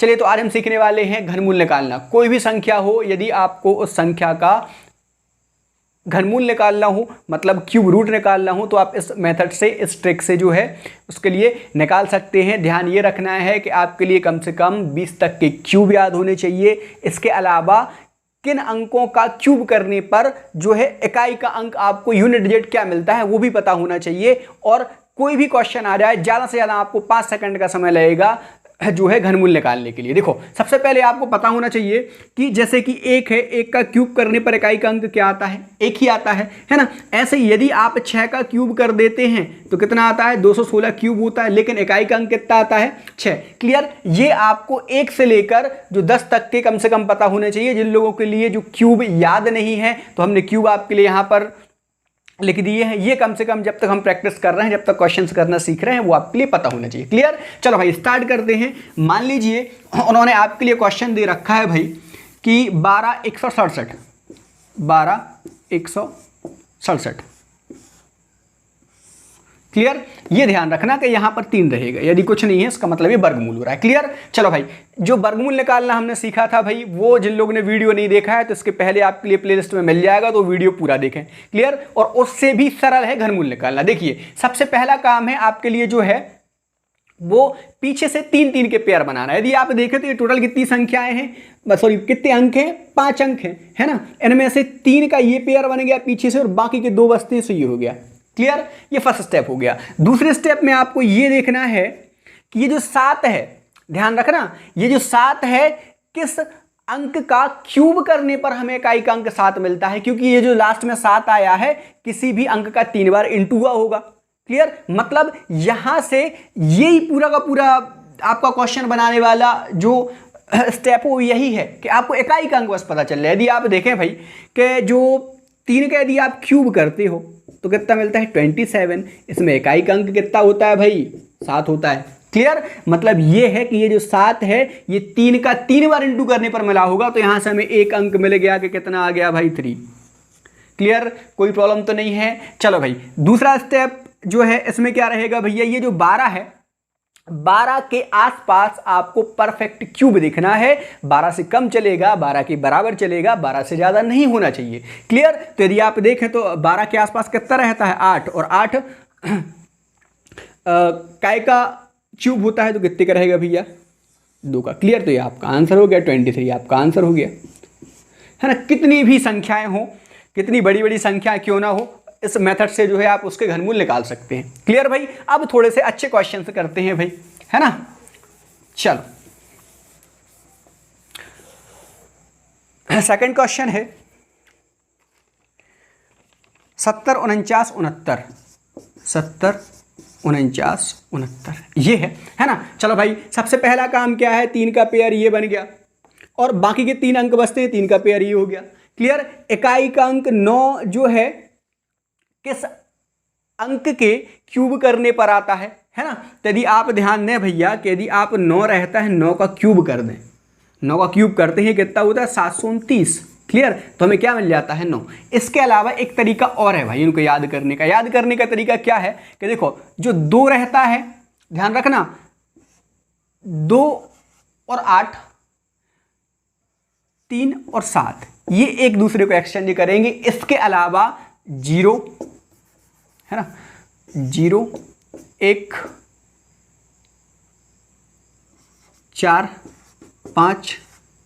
चलिए तो आज हम सीखने वाले हैं घनमूल निकालना। कोई भी संख्या हो, यदि आपको उस संख्या का घनमूल निकालना हो, मतलब क्यूब रूट निकालना हो, तो आप इस मेथड से, इस ट्रिक से जो है उसके लिए निकाल सकते हैं। ध्यान ये रखना है कि आपके लिए कम से कम 20 तक के क्यूब याद होने चाहिए। इसके अलावा किन अंकों का क्यूब करने पर जो है इकाई का अंक, आपको यूनिट डिजिट क्या मिलता है, वो भी पता होना चाहिए। और कोई भी क्वेश्चन आ जाए, ज़्यादा से ज़्यादा आपको 5 सेकंड का समय लगेगा जो है घनमूल निकालने के लिए। देखो, सबसे पहले आपको पता होना चाहिए कि जैसे कि 1 है, 1 का क्यूब करने पर इकाई का अंक क्या आता है, 1 ही आता है ना। ऐसे ही यदि आप 6 का क्यूब कर देते हैं तो कितना आता है, 216 क्यूब होता है, लेकिन इकाई का अंक कितना आता है, 6। क्लियर। ये आपको 1 से लेकर जो 10 तक के कम से कम पता होने चाहिए। जिन लोगों के लिए जो क्यूब याद नहीं है, तो हमने क्यूब आपके लिए यहाँ पर लिख दिए हैं। ये कम से कम जब तक हम प्रैक्टिस कर रहे हैं, जब तक क्वेश्चंस करना सीख रहे हैं, वो आपके लिए पता होना चाहिए। क्लियर। चलो भाई स्टार्ट करते हैं। मान लीजिए उन्होंने आपके लिए क्वेश्चन दे रखा है भाई कि 12,167, 12,167। क्लियर। ये ध्यान रखना कि यहां पर 3 रहेगा, यदि कुछ नहीं है इसका मतलब ये वर्गमूल हो रहा है। क्लियर। चलो भाई, जो वर्गमूल निकालना हमने सीखा था भाई, वो जिन लोगों ने वीडियो नहीं देखा है तो इसके पहले आपके लिए प्लेलिस्ट में मिल जाएगा, तो वीडियो पूरा देखें। क्लियर। और उससे भी सरल है घनमूल निकालना। देखिए, सबसे पहला काम है आपके लिए जो है वो पीछे से 3-3 के पेयर बनाना है। यदि आप देखें तो ये टोटल कितनी संख्याएं हैं, सॉरी कितने अंक हैं, 5 अंक हैं, है ना। इनमें से 3 का ये पेयर बन गया पीछे से, और बाकी के 2 बचते हैं, सो ये हो गया। क्लियर। ये फर्स्ट स्टेप हो गया। दूसरे स्टेप में आपको ये देखना है कि ये जो 7 है, ध्यान रखना, ये जो 7 है किस अंक का क्यूब करने पर हमें इकाई का अंक 7 मिलता है, क्योंकि ये जो लास्ट में 7 आया है किसी भी अंक का 3 बार इंटू हुआ होगा। क्लियर। मतलब यहां से यही पूरा का पूरा आपका क्वेश्चन बनाने वाला जो स्टेप हो यही है कि आपको इकाई का अंक बस पता चल रहा है। यदि आप देखें भाई कि जो 3 का यदि आप क्यूब करते हो तो कितना मिलता है, 27। इसमें इकाई का अंक कितना होता है भाई, 7 होता है। क्लियर। मतलब ये है कि ये जो 7 है ये 3 का 3 बार इंटू करने पर मिला होगा, तो यहां से हमें एक अंक मिल गया कि कितना आ गया भाई, 3। क्लियर। कोई प्रॉब्लम तो नहीं है। चलो भाई, दूसरा स्टेप जो है इसमें क्या रहेगा भैया, ये जो 12 है, 12 के आसपास आपको परफेक्ट क्यूब देखना है। 12 से कम चलेगा, 12 के बराबर चलेगा, 12 से ज्यादा नहीं होना चाहिए। क्लियर। तो यदि आप देखें तो 12 के आसपास कितना रहता है, 8, और 8 काय का क्यूब होता है तो कितने का रहेगा भैया, 2 का। क्लियर। तो ये आपका आंसर हो गया, 23 आपका आंसर हो गया, है ना। कितनी भी संख्याएं हो, कितनी बड़ी बड़ी संख्या क्यों ना हो, इस मेथड से जो है आप उसके घनमूल निकाल सकते हैं। क्लियर भाई। अब थोड़े से अच्छे क्वेश्चन करते हैं भाई, है ना। चलो, सेकंड क्वेश्चन है 70, 49, 69, 70, 49, 69 ये है ना। चलो भाई, सबसे पहला काम क्या है, 3 का पेयर ये बन गया, और बाकी के 3 अंक बचते हैं, 3 का पेयर ये हो गया। क्लियर। इकाई का अंक 9 जो है किस अंक के क्यूब करने पर आता है ना। तो यदि आप ध्यान दें भैया कि यदि आप 9 रहता है, 9 का क्यूब कर दें, 9 का क्यूब करते हैं कितना होता है, 729। क्लियर। तो हमें क्या मिल जाता है, 9। इसके अलावा एक तरीका और है भाई इनको याद करने का। याद करने का तरीका क्या है कि देखो, जो 2 रहता है, ध्यान रखना, 2 और 8, 3 और 7, ये एक दूसरे को एक्सचेंज करेंगे। इसके अलावा 0, है ना, 0, 1, 4, 5,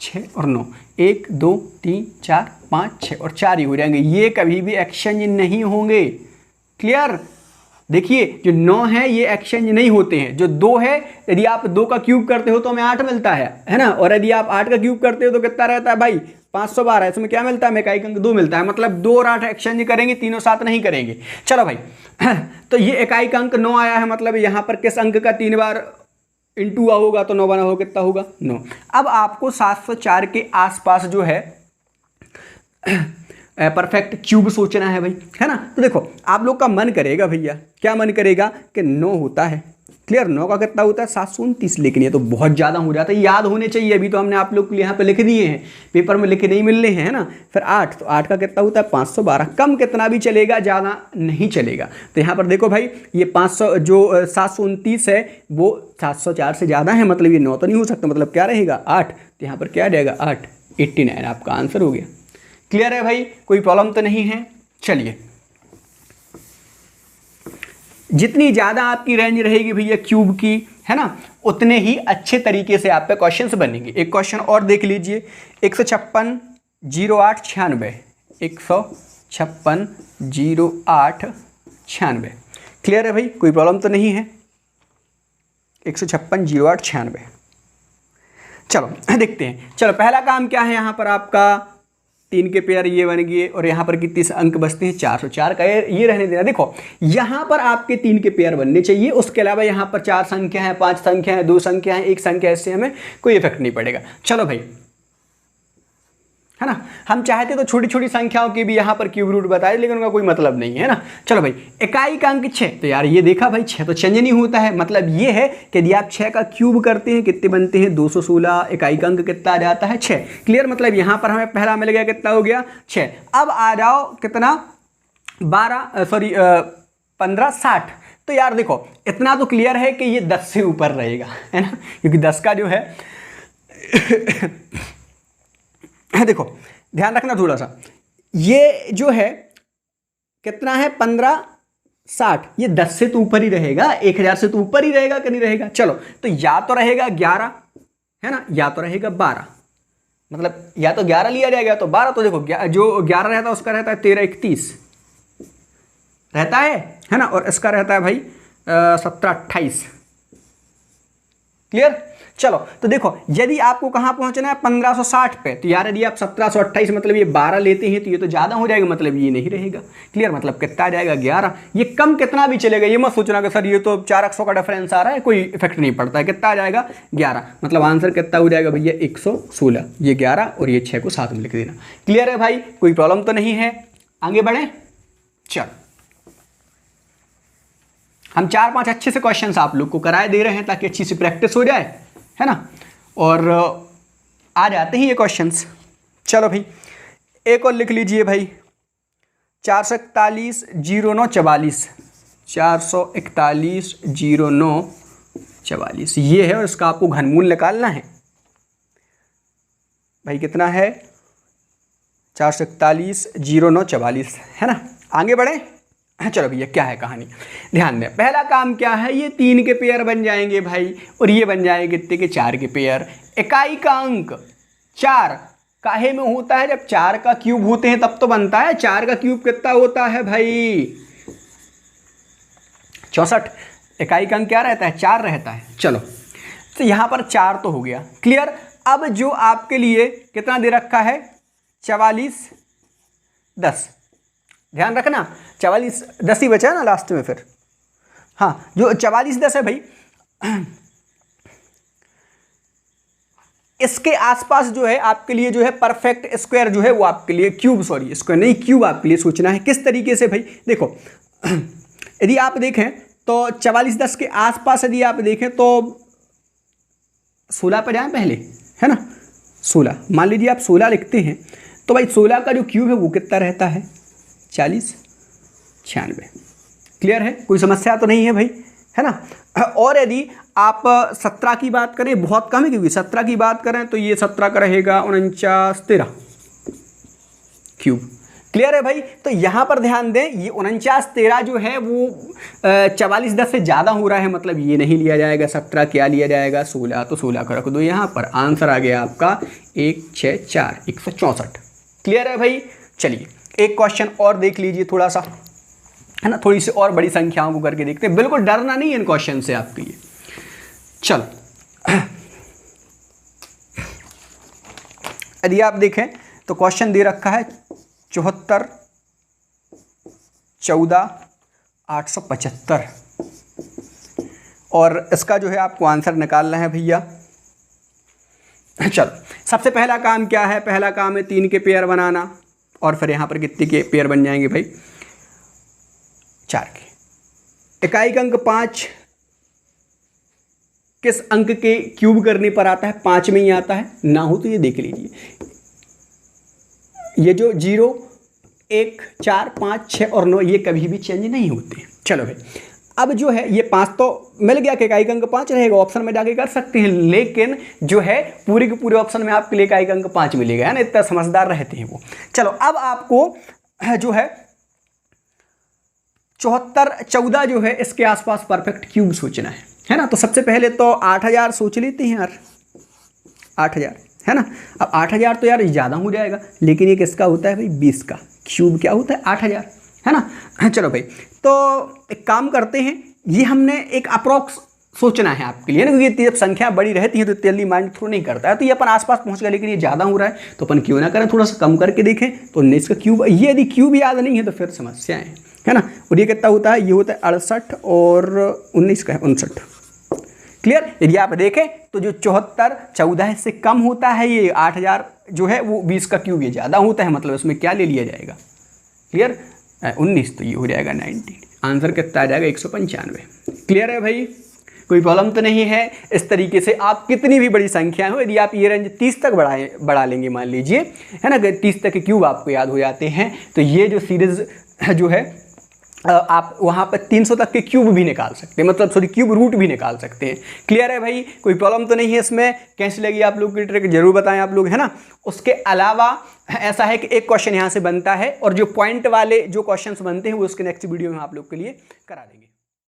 6 और 9, 1, 2, 3, 4, 5, 6 और 4 ही हो जाएंगे। ये कभी भी एक्सचेंज नहीं होंगे। क्लियर। देखिए, जो 9 है ये एक्सचेंज नहीं होते हैं। जो 2 है, यदि आप 2 का क्यूब करते हो तो हमें 8 मिलता है ना। और यदि आप 8 का क्यूब करते हो तो कितना रहता है भाई, 512। इसमें क्या मिलता है, इकाई का अंक 2 मिलता है। मतलब 2 और 8 एक्सचेंज करेंगे, 3 और 7 नहीं करेंगे। चलो भाई, तो ये इकाई का अंक 9 आया है, मतलब यहाँ पर किस अंक का 3 बार इंटू हुआ होगा, तो 9 बना होगा, कितना होगा, 9। अब आपको 704 के आसपास जो है परफेक्ट क्यूब सोचना है भाई, है ना। तो देखो, आप लोग का मन करेगा भैया, क्या मन करेगा कि 9 होता है, क्लियर, 9 का कितना होता है 729, लेकिन ये तो बहुत ज़्यादा हो जाता है, याद होने चाहिए। अभी तो हमने आप लोग के लिए यहाँ पे लिख दिए हैं, पेपर में लिखे नहीं मिल रहे हैं, है ना। फिर 8, तो 8 का कितना होता है 512, कम कितना भी चलेगा, ज़्यादा नहीं चलेगा। तो यहाँ पर देखो भाई, ये 500 जो 729 है वो 704 से ज़्यादा है, मतलब ये 9 तो नहीं हो सकता, मतलब क्या रहेगा 8। तो यहाँ पर क्या रहेगा 8, 89 आपका आंसर हो गया। क्लियर है भाई, कोई प्रॉब्लम तो नहीं है। चलिए, जितनी ज़्यादा आपकी रेंज रहेगी भैया क्यूब की, है ना, उतने ही अच्छे तरीके से आप पे क्वेश्चंस बनेंगे। एक क्वेश्चन और देख लीजिए, 156 08 96, 156 08 96। क्लियर है भाई, कोई प्रॉब्लम तो नहीं है। 156 08 96। चलो देखते हैं। चलो पहला काम क्या है यहाँ पर आपका, 3 के पेयर ये बन गए, और यहाँ पर कितने अंक बचते हैं 404 का, ये रहने देना। देखो यहाँ पर आपके 3 के पेयर बनने चाहिए, उसके अलावा यहाँ पर 4 संख्या है, 5 संख्या है, 2 संख्या है, 1 संख्या, इससे हमें कोई इफेक्ट नहीं पड़ेगा। चलो भाई, है ना, हम चाहते तो छोटी छोटी संख्याओं की भी यहाँ पर क्यूब रूट बताए, लेकिन उनका कोई मतलब नहीं है ना। चलो भाई, इकाई का अंक 6, तो यार ये देखा भाई 6 तो चेंज नहीं होता है, मतलब ये है कि यदि आप 6 का क्यूब करते हैं कितने बनते हैं 216, इकाई का अंक कितना आ जाता है 6। क्लियर, मतलब यहाँ पर हमें पहला मिल गया, कितना हो गया 6। अब आ जाओ कितना 15 60। तो यार देखो इतना तो क्लियर है कि ये 10 से ऊपर रहेगा, है ना, क्योंकि 10 का जो है देखो ध्यान रखना थोड़ा सा, ये जो है कितना है 15 60, ये 10 से तो ऊपर ही रहेगा, 1000 से तो ऊपर ही रहेगा कि नहीं रहेगा। चलो तो या तो रहेगा 11, है ना, या तो रहेगा 12, मतलब या तो 11 लिया जाएगा तो 12। तो देखो जो 11 रहता है उसका रहता है 13 31 रहता है ना, और इसका रहता है भाई 17 28। क्लियर। चलो तो देखो यदि आपको कहाँ पहुंचना है 1560 पे, तो यार यदि आप 1728 मतलब ये 12 लेते हैं तो ये तो ज़्यादा हो जाएगा, मतलब ये नहीं रहेगा। क्लियर, मतलब कितना आ जाएगा 11। ये कम कितना भी चलेगा, ये मत सोचना कि सर ये तो 4 अक्षरों का डिफरेंस आ रहा है, कोई इफेक्ट नहीं पड़ता है। कितना आ जाएगा 11, मतलब आंसर कितना हो जाएगा भैया 116। ये 11 और ये 6 को साथ में लिख देना। क्लियर है भाई, कोई प्रॉब्लम तो नहीं है। आगे बढ़े, चलो हम 4-5 अच्छे से क्वेश्चंस आप लोग को कराए दे रहे हैं ताकि अच्छी सी प्रैक्टिस हो जाए, है ना, और आ जाते हैं ये क्वेश्चंस। चलो भाई एक और लिख लीजिए भाई, 441 09 44, 441 09 44 ये है, और इसका आपको घनमूल निकालना है भाई। कितना है 441 09 44, है ना। आगे बढ़े, चलो भैया क्या है कहानी, ध्यान दें। पहला काम क्या है, ये 3 के पेयर बन जाएंगे भाई, और ये बन जाएंगे कितने के 4 के पेयर। इकाई का अंक 4 काहे में होता है, जब 4 का क्यूब होते हैं तब तो बनता है। 4 का क्यूब कितना होता है भाई 64। इकाई का अंक क्या रहता है 4 रहता है। चलो तो यहाँ पर 4 तो हो गया। क्लियर। अब जो आपके लिए कितना दे रखा है 44 10, ध्यान रखना 44 10 ही बचा है ना लास्ट में फिर। हाँ जो 44 10 है भाई, इसके आसपास जो है आपके लिए जो है परफेक्ट स्क्वायर जो है वो आपके लिए क्यूब, सॉरी स्क्वायर नहीं क्यूब आपके लिए सोचना है। किस तरीके से भाई, देखो यदि आप देखें तो 44 10 के आसपास यदि आप देखें तो 16 पर जाएं पहले, है ना। 16 मान लीजिए आप 16 लिखते हैं तो भाई 16 का जो क्यूब है वो कितना रहता है 40 96। क्लियर है, कोई समस्या तो नहीं है भाई, है ना। और यदि आप 17 की बात करें, बहुत कम है क्योंकि 17 की बात करें तो ये 17 का रहेगा 49 13 क्यूब। क्लियर है भाई। तो यहाँ पर ध्यान दें, ये 49 13 जो है वो 44 10 से ज़्यादा हो रहा है, मतलब ये नहीं लिया जाएगा। 17 क्या लिया जाएगा 16, तो 16 का रख दो यहाँ पर। आंसर आ गया आपका 164 164। क्लियर है भाई। चलिए एक क्वेश्चन और देख लीजिए थोड़ा सा, है ना, थोड़ी सी और बड़ी संख्याओं को करके देखते हैं। बिल्कुल डरना नहीं है इन क्वेश्चन से आपके लिए। चलो यदि आप देखें तो क्वेश्चन दे रखा है 74 14 875, और इसका जो है आपको आंसर निकालना है भैया। चलो सबसे पहला काम क्या है, पहला काम है 3 के पेयर बनाना, और फिर यहाँ पर कितने के पेयर बन जाएंगे भाई 4 के। इकाई का अंक 5 किस अंक के क्यूब करने पर आता है? 5 में ही आता है। ना हो तो ये देख लीजिए, ये जो 0, 1, 4, 5, 6 और 9 ये कभी भी चेंज नहीं होते। चलो भाई, अब जो है ये 5 तो मिल गया कि इकाई का अंक 5 रहेगा, ऑप्शन में जाके कर सकते हैं, लेकिन जो है पूरे के पूरे ऑप्शन में आपके लिए इकाई का अंक 5 मिलेगा, है ना, इतना समझदार रहते हैं वो। चलो अब आपको जो है 74, 14 जो है इसके आसपास परफेक्ट क्यूब सोचना है ना। तो सबसे पहले तो 8000 सोच लेते हैं यार, 8000 है ना। अब 8000 तो यार ज़्यादा हो जाएगा, लेकिन ये किसका होता है भाई? 20 का क्यूब क्या होता है? 8000, है ना। चलो भाई, तो एक काम करते हैं, ये हमने एक अप्रॉक्स सोचना है आपके लिए ना, क्योंकि जब संख्या बड़ी रहती है तो जल्दी माइंड थ्रू नहीं करता है। तो ये अपन आसपास पहुंच गया, लेकिन ये ज़्यादा हो रहा है तो अपन क्यों ना करें, थोड़ा सा कम करके देखें। तो 19 का क्यूब, ये यदि क्यूब याद नहीं है तो फिर समस्याएं है ना। और ये कितना होता है? ये होता है 68 और 19 का है 59। क्लियर? यदि आप देखें तो जो 74, 14 से कम होता है, ये 8000 जो है वो 20 का क्यूब ये ज़्यादा होता है, मतलब इसमें क्या ले लिया जाएगा? क्लियर? 19, तो ये हो जाएगा 19। आंसर कितना आ जाएगा? 195। क्लियर है भाई? कोई प्रॉब्लम तो नहीं है। इस तरीके से आप कितनी भी बड़ी संख्या हो, यदि आप ये रेंज 30 तक बढ़ा लेंगे, मान लीजिए, है ना, 30 तक के क्यूब आपको याद हो जाते हैं, तो ये जो सीरीज जो है आप वहाँ पर 300 तक के क्यूब भी निकाल सकते हैं, मतलब सॉरी क्यूब रूट भी निकाल सकते हैं। क्लियर है भाई? कोई प्रॉब्लम तो नहीं है इसमें? कैसी लगी आप लोग की ट्रिक जरूर बताएं आप लोग, है ना। उसके अलावा ऐसा है कि एक क्वेश्चन यहाँ से बनता है, और जो पॉइंट वाले जो क्वेश्चंस बनते हैं वो उसके नेक्स्ट वीडियो में आप लोग के लिए करा देंगे।